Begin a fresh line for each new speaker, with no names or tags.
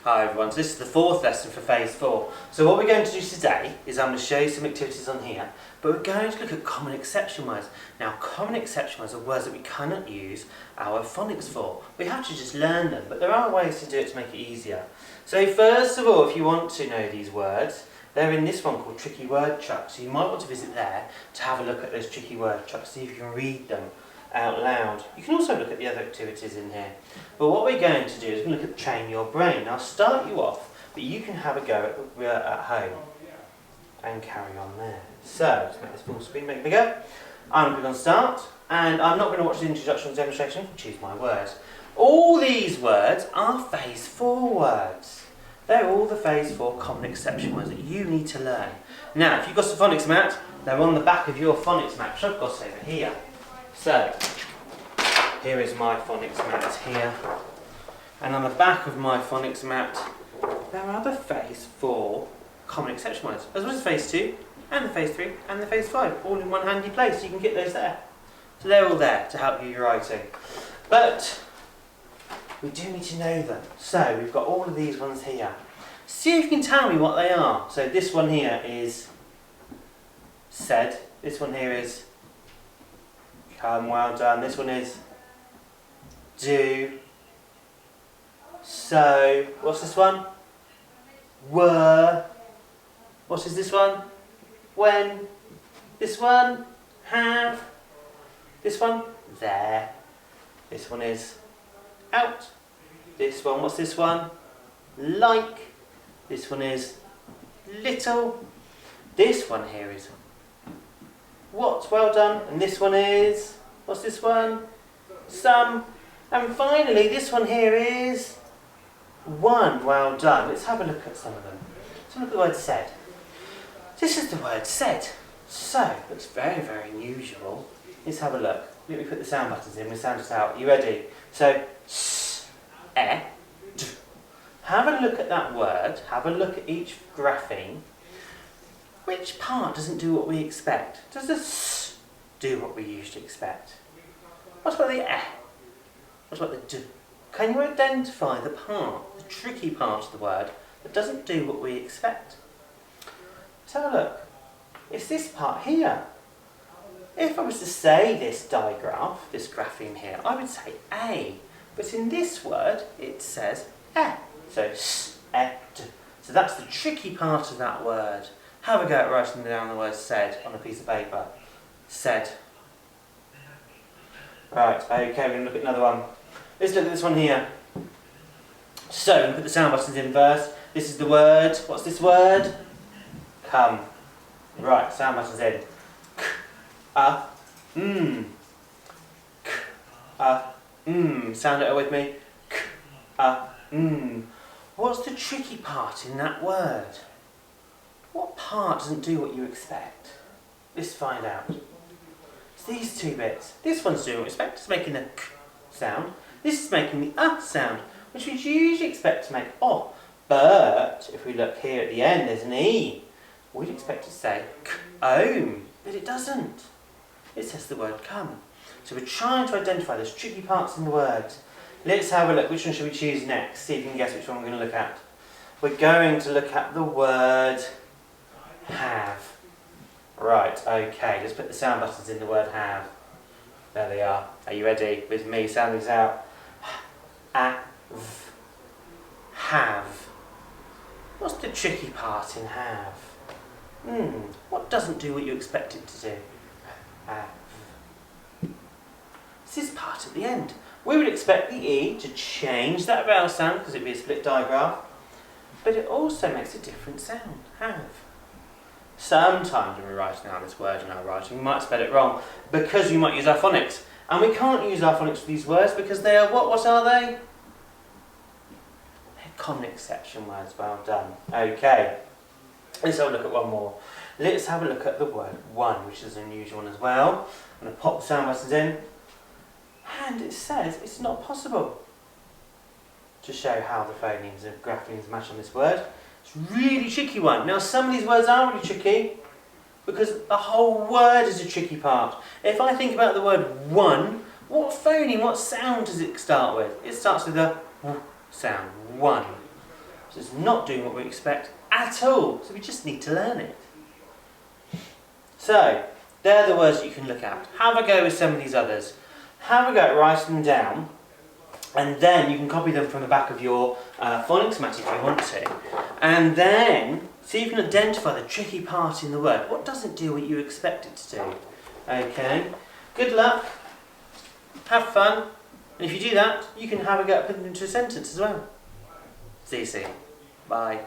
Hi everyone, so this is the fourth lesson for phase 4. So what we're going to do today is I'm going to show you some activities on here, but we're going to look at common exception words. Now common exception words are words that we cannot use our phonics for. We have to just learn them, but there are ways to do it to make it easier. So first of all, if you want to know these words, they're in this one called Tricky Word Chuck. So you might want to visit there to have a look at those tricky word chucks, see if you can read them out loud. You can also look at the other activities in here. But what we're going to do is we're going to look at train your brain. Now I'll start you off, but you can have a go at home and carry on there. So, let's make this full screen, make it bigger. I'm going to click on start, and I'm not going to watch the introduction or demonstration, choose my words. All these words are phase 4 words. They're all the phase 4 common exception words that you need to learn. Now, if you've got some phonics mat, they're on the back of your phonics mat, which I've got over here. So, here is my phonics mat here, and on the back of my phonics mat there are the phase 4 common exception words, as well as phase 2 and the phase 3 and the phase 5, all in one handy place, so you can get those there. So they're all there to help you with your writing. But we do need to know them. So we've got all of these ones here. See if you can tell me what they are. So this one here is said, this one here is come, well done, this one is do, so, what's this one? Were, what is this one? When, this one, have, this one, there, this one is out, this one, what's this one? Like, this one is little, this one here is what, well done, and this one is, what's this one? Some. And finally, this one here is one, well done. Let's have a look at some of them. Let's look at the word said. This is the word said. So, looks very, very unusual. Let's have a look. Let me put the sound buttons in, we'll sound this out. Are you ready? So, s, e, d. Have a look at that word, have a look at each grapheme. Which part doesn't do what we expect? Does the s do what we usually expect? What about the eh? What about the d? Can you identify the part, the tricky part of the word, that doesn't do what we expect? Let's have a look. It's this part here. If I was to say this digraph, this grapheme here, I would say a. But in this word, it says eh. So s, e, d. So that's the tricky part of that word. Have a go at writing down the word said on a piece of paper. Said. Right, okay, we're going to look at another one. Let's look at this one here. So, we'll put the sound buttons in first. This is the word. What's this word? Come. Right, sound buttons in. K, a, mm. K, a, mm. Sound it with me. K, a, mm. What's the tricky part in that word? What part doesn't do what you expect? Let's find out. It's these two bits. This one's doing what you expect. It's making a k sound. This is making the sound, which we usually expect to make o. But if we look here at the end, there's an e. We'd expect to say k-ohm, but it doesn't. It says the word come. So we're trying to identify those tricky parts in the word. Let's have a look. Which one should we choose next? See if you can guess which one we're going to look at. We're going to look at the word have. Right, okay, let's put the sound buttons in the word have. There they are. Are you ready with me? Sound these out. A, v, have. What's the tricky part in have? What doesn't do what you expect it to do? A, v. It's this part at the end. We would expect the E to change that vowel sound because it'd be a split digraph, but it also makes a different sound. Have. Sometimes when we're writing out this word in our writing, we might spell it wrong because we might use our phonics. And we can't use our phonics for these words because they are what? What are they? They're common exception words. Well done. Okay. Let's have a look at one more. Let's have a look at the word one, which is an unusual one as well. I'm going to pop the sound buttons in. And it says it's not possible to show how the phonemes and graphemes match on this word. It's a really tricky one. Now some of these words are really tricky because the whole word is a tricky part. If I think about the word one, what phoneme, what sound does it start with? It starts with a w sound, one. So it's not doing what we expect at all. So we just need to learn it. So, they're the words that you can look at. Have a go with some of these others. Have a go at writing them down, and then you can copy them from the back of your phonics mat if you want to. And then, see if you can identify the tricky part in the word. What doesn't do what you expect it to do? Okay, good luck, have fun, and if you do that, you can have a go at putting them into a sentence as well. See you soon. Bye.